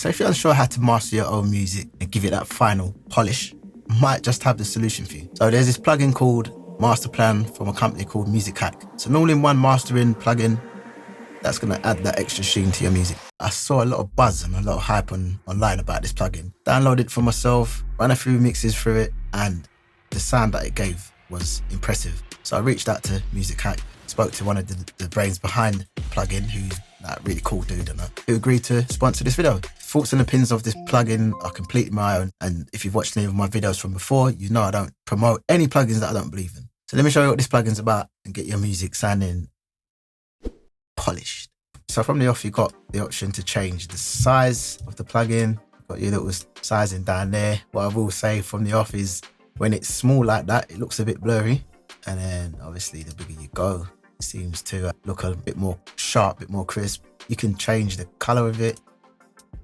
So if you're unsure how to master your own music and give it that final polish, I might just have the solution for you. So there's this plugin called MasterPlan from a company called Music Hack. It's an all-in-one mastering plugin that's going to add that extra sheen to your music. I saw a lot of buzz and a lot of hype online about this plugin. Downloaded it for myself, ran a few mixes through it, and the sound that it gave was impressive. So I reached out to Music Hack, spoke to one of the brains behind the plugin, who's that really cool dude, and who agreed to sponsor this video. Thoughts and opinions of this plugin are completely my own, and if you've watched any of my videos from before, you know I don't promote any plugins that I don't believe in. So let me show you what this plugin's about and get your music sounding polished. So from the off, you've got the option to change the size of the plugin. You've got your little sizing down there. What I will say from the off is when it's small like that, it looks a bit blurry. And then obviously the bigger you go, it seems to look a bit more sharp, a bit more crisp. You can change the color of it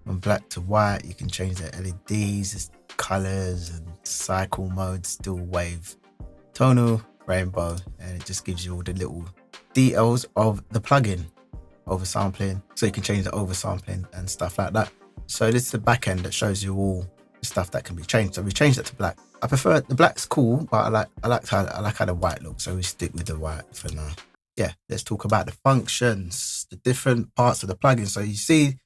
from black to white. You can change the LEDs, colors and cycle modes, still wave, tonal, rainbow, and it just gives you all the little details of the plugin. Oversampling, so you can change the oversampling and stuff like that. So this is the back end that shows you all the stuff that can be changed. So we changed it to black. I prefer the black's cool, but I like how the white looks, so we stick with the white for now. Yeah, let's talk about the functions, the different parts of the plugin. So you see,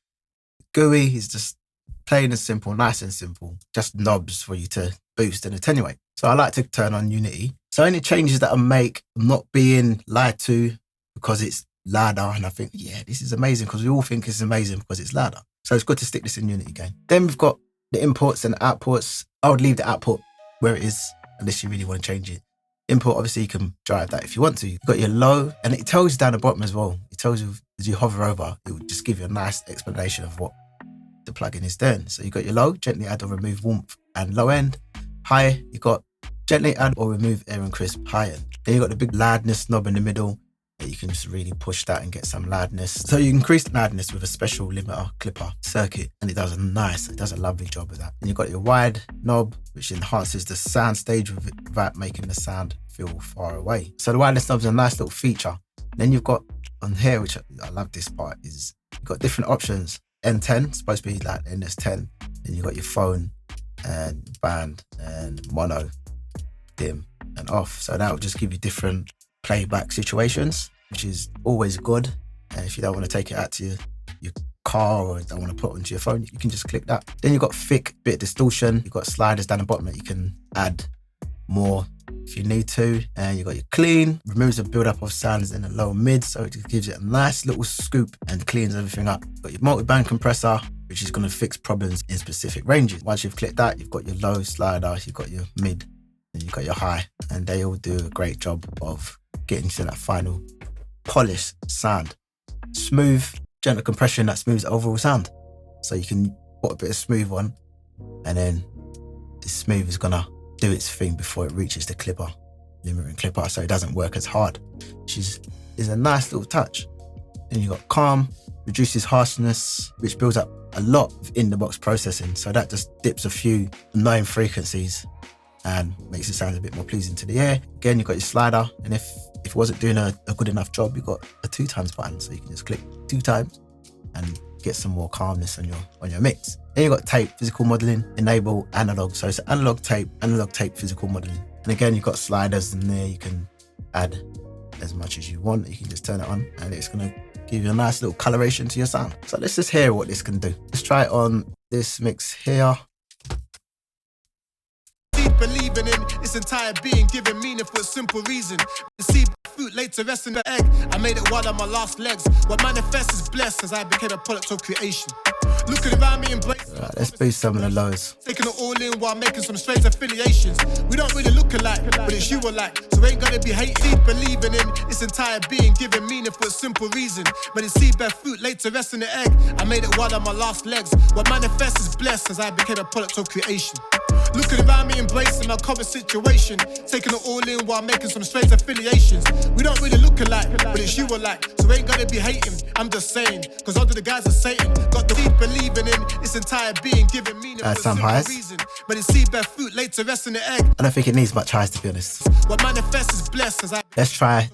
GUI is just plain and simple, nice and simple, just knobs for you to boost and attenuate. So I like to turn on Unity. So any changes that I make, I'm not being lied to because it's louder, and I think, yeah, this is amazing, because we all think it's amazing because it's louder. So it's good to stick this in Unity again. Then we've got the inputs and outputs. I would leave the output where it is unless you really want to change it. Input, obviously you can drive that if you want to. You've got your low, and it tells you down the bottom as well. It tells you as you hover over, it will just give you a nice explanation of what the plugin is doing. So you've got your low, gently add or remove warmth and low end. High, you've got gently add or remove air and crisp, high end. Then you've got the big loudness knob in the middle. You can just really push that and get some loudness. So you increase the loudness with a special limiter clipper circuit, and it does a lovely job of that. And you've got your wide knob, which enhances the sound stage without making the sound feel far away. So the wireless knob's a nice little feature. Then you've got on here, which I love this part, is you've got different options. N10, supposed to be like NS10. Then you've got your phone and band and mono, dim and off. So that will just give you different playback situations, which is always good. And if you don't want to take it out to your car or don't want to put it onto your phone, you can just click that. Then you've got thick, bit of distortion. You've got sliders down the bottom that you can add more if you need to. And you've got your clean, removes the build-up of sounds in the low mid, so it just gives it a nice little scoop and cleans everything up. You've got your multi-band compressor, which is going to fix problems in specific ranges. Once you've clicked that, you've got your low slider, you've got your mid, and you've got your high, and they all do a great job of getting to that final polished sound. Smooth, gentle compression that smooths the overall sound. So you can put a bit of smooth on, and then the smooth is gonna do its thing before it reaches the clipper, limiting clipper, so it doesn't work as hard, which is a nice little touch. Then you got calm, reduces harshness, which builds up a lot of in-the-box processing. So that just dips a few annoying frequencies and makes it sound a bit more pleasing to the ear. Again, you've got your slider, and if it wasn't doing a good enough job, you've got a 2x button, so you can just click 2 times and get some more calmness on your mix. Then you've got tape, physical modeling, enable analog. So it's analog tape, physical modeling. And again, you've got sliders in there. You can add as much as you want. You can just turn it on, and it's gonna give you a nice little coloration to your sound. So let's just hear what this can do. Let's try it on this mix here. Believing in its entire being, giving meaning for a simple reason. The seed fruit later rest in the egg. I made it while on my last legs. What manifests is blessed as I became a product of creation. Looking around me, embracing. Right, let's boost some of the lows. Taking it all in while making some strange affiliations. We don't really look alike, but it's you alike. So ain't gonna be hating. Believing in its entire being, giving meaning for a simple reason. But the seed bear fruit later rest in the egg. I made it while on my last legs. What manifests is blessed as I became a product of creation. Looking around me, embracing my current situation. Taking it all in while making some strange affiliations. We don't really look alike, but it's you alike. So ain't gonna be hating, I'm just saying. Cause under the guys are Satan. Got the seed believing in its entire being, giving meaning for a simple reason. But the seed bear fruit later rest in the egg. I don't think it needs much highs, to be honest. What manifests is blessed as I. Let's try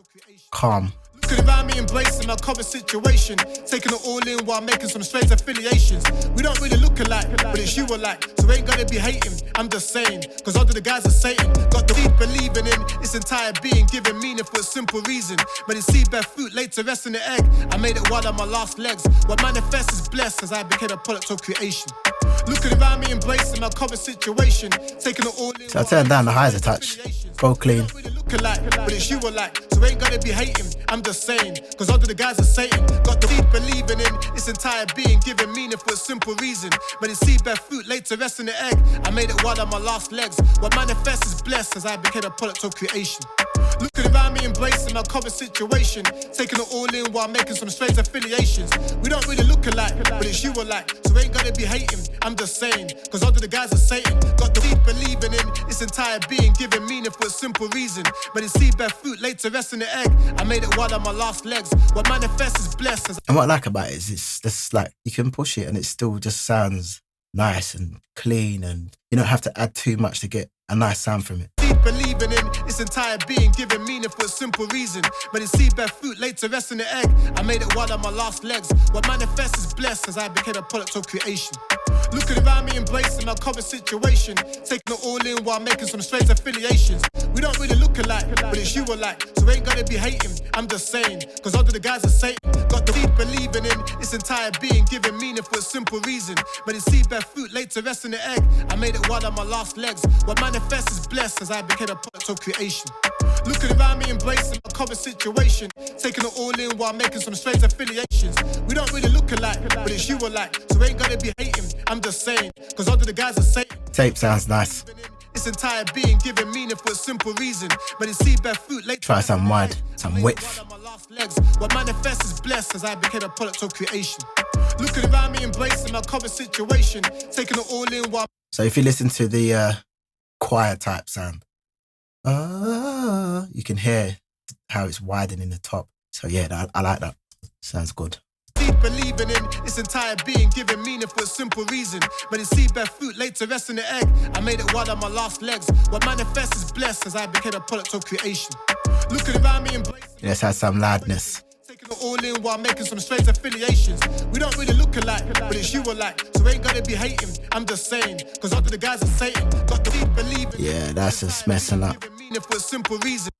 calm. Looking around me, embracing my current situation. Taking it all in while making some strange affiliations. We don't really look look alike, but it's you alike. So ain't gonna be hating, I'm just saying. Cause under the guise of Satan, got the deep believing in its entire being, giving meaning for a simple reason. But it's seedbed fruit, late to rest in the egg. I made it while on my last legs. What manifests is blessed as I became a product of creation. Looking around me, embracing my current situation, taking it all in. So I turned down the highs a touch. Go clean. Alike, but it's you alike, so ain't gonna be hating, I'm just saying. Cause under the guise of Satan, got the deep believing in its entire being, giving meaning for a simple reason. But it's seedbed fruit, late to rest in the egg. I made it while on my last legs. What manifests is blessed as I became a product of creation. Looking around me, embracing my current situation, taking it all in while making some strange affiliations. We don't really look alike, but it's you alike, so ain't gonna be hating, I'm just saying. Cause under the guise of Satan, got the deep believing in its entire being, giving meaning for a simple reason. But it's seedbed fruit, late to rest in the egg. I made it while on my last legs. What manifests is blessed. And what I like about it is it's just like you can push it and it still just sounds nice and clean, and you don't have to add too much to get a nice sound from it. Deep believing in its entire being, giving meaning for a simple reason. But it's seedbed fruit, late to rest in the egg. I made it while on my last legs. What manifests is blessed as I became a product of creation. Looking around me, embracing my current situation, taking it all in while making some strange affiliations. We don't really look alike, but it's you alike, so ain't gonna be hating, I'm just saying. Cause under the guise of Satan, got the deep believing in its entire being, giving meaning for a simple reason. But it's seedbed fruit, late to rest in the egg. I made it while on my last legs. What manifests is blessed as I became a product of creation. Looking around me, embracing my current situation, taking it all in while making some strange affiliations. We don't really look alike, but it's you alike, so ain't gonna be hating, I'm just saying. Cause under the guise of Satan, Tape sounds nice. its entire being, giving meaning for a simple reason. But it's seedbed fruit, late. Try some wide, some width. What manifests is blessed as I became a product of creation. Looking around me, embracing my current situation, taking it all in while. So if you listen to the choir type sound, you can hear how it's widening the top. So yeah, I like that. Sounds good. Deep believing in its entire being, giving meaning for a simple reason. But it's seedbed fruit, late to rest in the egg. I made it while on my last legs. What manifests is blessed as I became a product of creation. Looking around me, embracing. Let's have some loudness. Taking it all in while making some strange affiliations. We don't really look alike, but it's you alike, so ain't gonna be hating, I'm just saying. Cause under the guise of Satan, got the deep believing. Yeah, that's just messing up. Giving meaning for a simple reason.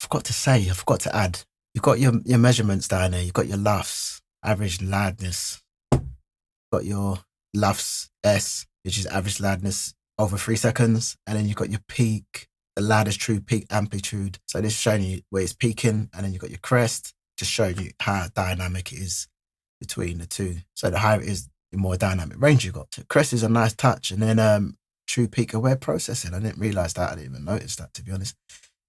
I forgot to add. You've got your measurements down there. You've got your LUFS, average loudness. You've got your LUFS S, which is average loudness over 3 seconds. And then you've got your peak, the loudest true peak amplitude. So this is showing you where it's peaking. And then you've got your crest, just showing you how dynamic it is between the two. So the higher it is, the more dynamic range you got. So crest is a nice touch. And then true peak aware processing. I didn't realise that. I didn't even notice that, to be honest.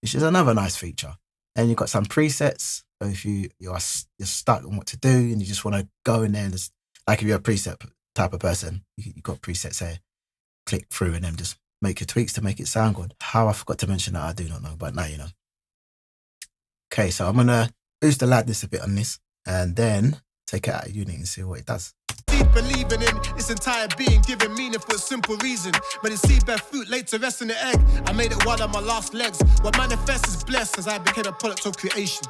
Which is another nice feature. And you've got some presets. So if you're stuck on what to do and you just want to go in there and just, like if you're a preset type of person, you've got presets there, click through and then just make your tweaks to make it sound good. How I forgot to mention that, I do not know, but now you know. Okay, so I'm going to boost the loudness a bit on this and then take it out of Unity and see what it does. Deep believing in its entire being, giving meaning for a simple reason. But it's seedbed fruit, late to rest in the egg. I made it while on my last legs. What manifests is blessed as I became a product of creation.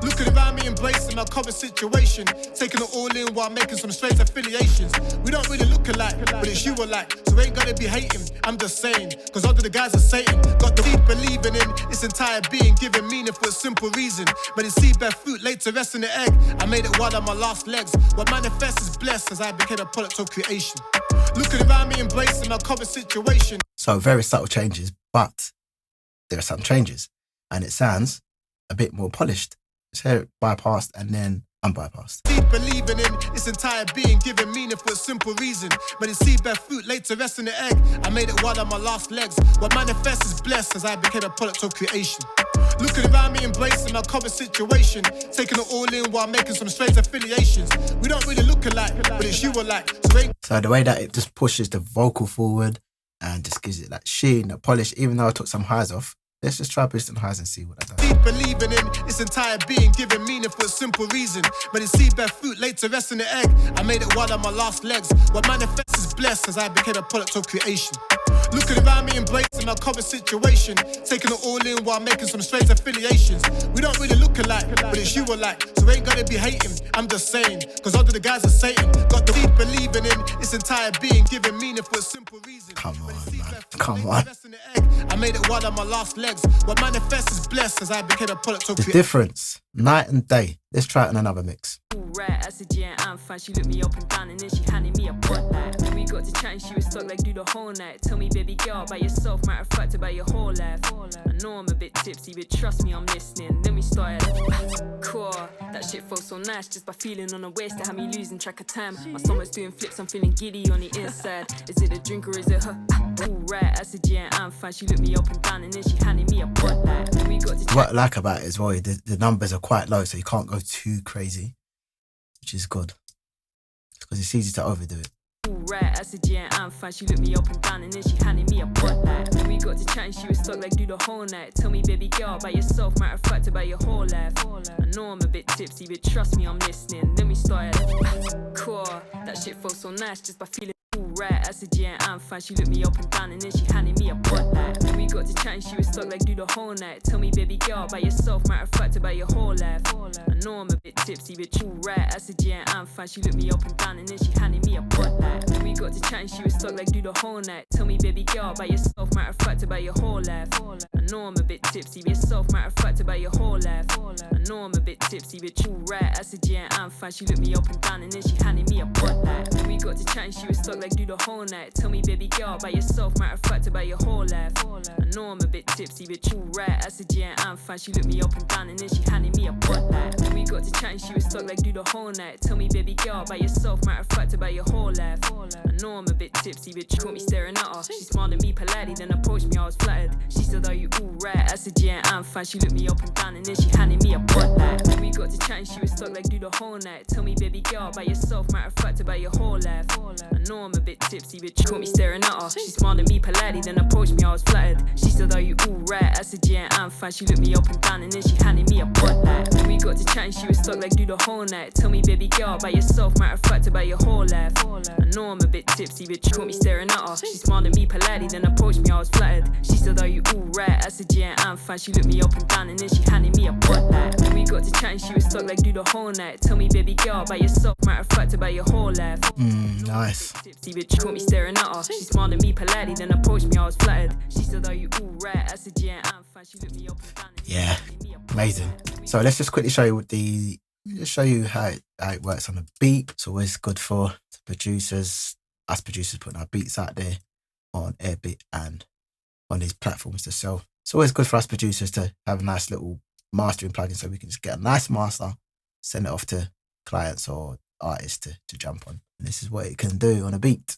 Looking around me, embracing my current situation, taking it all in while making some strange affiliations. We don't really look alike, but it's you alike, so ain't gonna be hating, I'm just saying. Cause under the guise of Satan, got the deep believing in its entire being, giving meaning for a simple reason. But it's seedbed fruit, late to rest in the egg. I made it while on my last legs. What manifests is blessed as I became a product of creation. Looking around me, embracing my current situation. So very subtle changes, but there are some changes and it sounds a bit more polished. It's here bypassed and then unbypassed. Deep believing in its entire being, giving meaning for a simple reason. But it's seedbed fruit, late to rest in the egg. I made it while on my last legs. What manifests is blessed as I became a product of creation. Looking around me, embracing my current situation, taking it all in while making some strange affiliations. We don't really look alike, but it's you alike, so ain't. So the way that it just pushes the vocal forward and just gives it that sheen, that polish, even though I took some highs off, Let's just try boosting highs and see what that does. Deep believing in its entire being, giving meaning for a simple reason. But it's seedbed fruit, later rest in the egg. I made it while on my last legs. What manifests is blessed as I became a product of creation. Looking around me, embracing our current situation, taking it all in while making some strange affiliations. We don't really look alike, but it's you alike, so ain't gonna be hating. I'm just saying, cause under the guise of Satan, got the deep believing in its entire being, giving meaning for a simple reason. Come on, man. Come on. I made it while on my last legs. What manifests is blessed as I became a product of The difference, night and day. Let's try it in another mix. Right, I said, yeah, I'm fine. She looked me up and down and then she handed me a butt like. Then we got to chat and she was stuck like do the whole night. Tell me, baby girl, about yourself, matter of fact, about your whole life. I know I'm a bit tipsy, but trust me, I'm listening. Then we started, cool. That shit felt so nice just by feeling on the waist. That had me losing track of time. My stomach's doing flips, I'm feeling giddy on the inside. Is it a drink or is it her? Ooh, right, I said, yeah, I'm fine. She looked me up and down and then she handed me a butt like. Then we got to chat. What I like about it as well, the numbers are quite low, so you can't go too crazy, which is good. Because it's easy to overdo it. Right, I said, yeah, I'm fine. She looked me up and down and then she handed me a butt like. Then we got to chat and she was stuck like do the whole night. Tell me, baby girl, about yourself, matter of fact, about your whole life. I know I'm a bit tipsy, but trust me, I'm listening. Then we started, cool. That shit felt so nice just by feeling. Right, I said, yeah, I'm fine. She looked me up and down and then she handed me a butt like. Then we got to chat and she was stuck like do the whole night. Tell me, baby girl, about yourself, matter of fact, about your whole life. I know I'm a bit tipsy, but true, right, I said, yeah, I'm fine. She looked me up and down and then she handed me a butt like. Then we got to chat and she was stuck like do the whole night. Tell me, baby girl, about yourself, matter of fact, about your whole life. I know I'm a bit tipsy, but yourself, matter of fact, about your whole life. I know I'm a bit tipsy, but true, right, I said, yeah, I'm fine. She looked me up and down and then she handed me a butt like. Then we got to chat and she was stuck like do the whole night. Tell me, baby girl, about yourself, matter of fact, about your whole life. I know I'm a bit tipsy, but true, right, I said, yeah, I'm fine. She looked me up and down and then she handed me a butt like. Then we got to chat and she was stuck like do the whole night. Tell me, baby girl, about yourself, matter of fact, about your whole life. I know I'm a bit tipsy, but she caught me staring at her. She smiled at me politely, then approached me, I was flattered. She said, are you all right? I said, yeah, I'm fine. She looked me up and down and then she handed me a butt like. Then we got to chat and she was stuck like do the whole night. Tell me, baby girl, about yourself, matter of fact, about your whole life. I know I'm a bit tipsy, but she caught me staring at her. She smiled at me politely, then approached me, I was flattered. She said, are you all right? I said, yeah, I'm fine. She looked me up and down and then she handed me a butt like. Then we got to chat and she was stuck like do the whole night. Tell me, baby girl, about yourself, matter of fact, about your whole life. I know I'm a bit tipsy, but she caught me staring at her. She smiled at me politely, then approached me, I was flattered. She said, are you all right? I said, yeah, I'm fine. She looked me up and down and then she handed me a butt like. Then we got to chat and she was stuck like do the whole night. Tell me, baby girl, about yourself, matter of fact, about your whole life. Nice. Tipsy, but she caught me staring at her. She smiled at me politely, then approached me, I was flattered. She said, are you all right? I said, yeah, I'm fine. She looked me up and down and Yeah, amazing. So let's just quickly show you how it works on the beat. It's always good for the producers, us producers putting our beats out there on Airbeat and on these platforms to sell. It's always good for us producers to have a nice little mastering plugin so we can just get a nice master, send it off to clients or artists to jump on. And this is what it can do on a beat.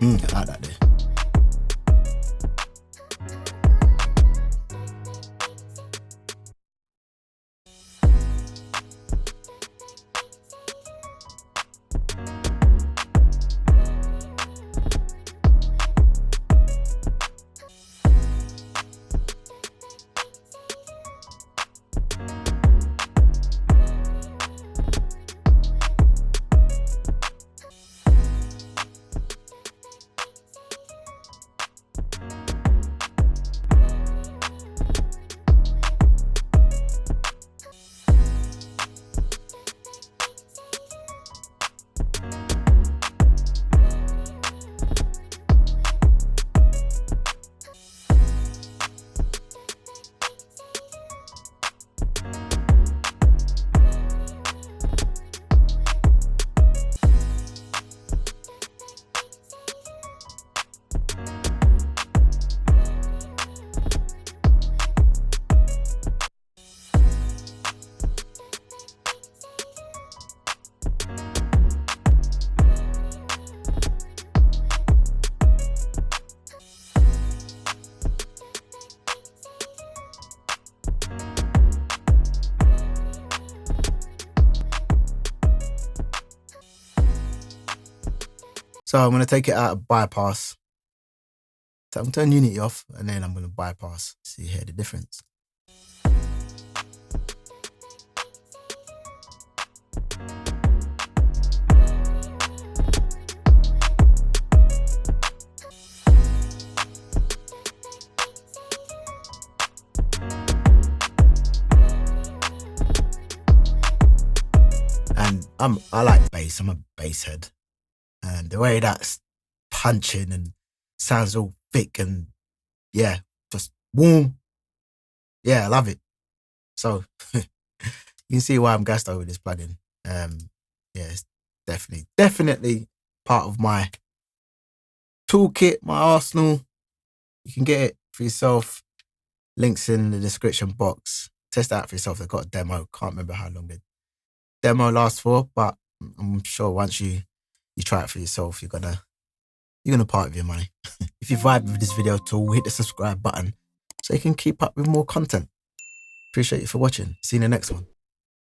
I like that there. So I'm going to take it out of bypass. So I'm going to turn Unity off and then I'm going to bypass. See here the difference. And I like bass. I'm a bass head. And the way that's punching and sounds all thick and yeah, just boom. Yeah, I love it. So you can see why I'm gassed over this plugin. Yeah, it's definitely part of my toolkit, my arsenal. You can get it for yourself. Links in the description box. Test it out for yourself. They've got a demo. Can't remember how long the demo lasts for, but I'm sure once you try it for yourself, you're gonna part with your money. If you vibe with this video at all, hit the subscribe button so you can keep up with more content. Appreciate you for watching. See you in the next one.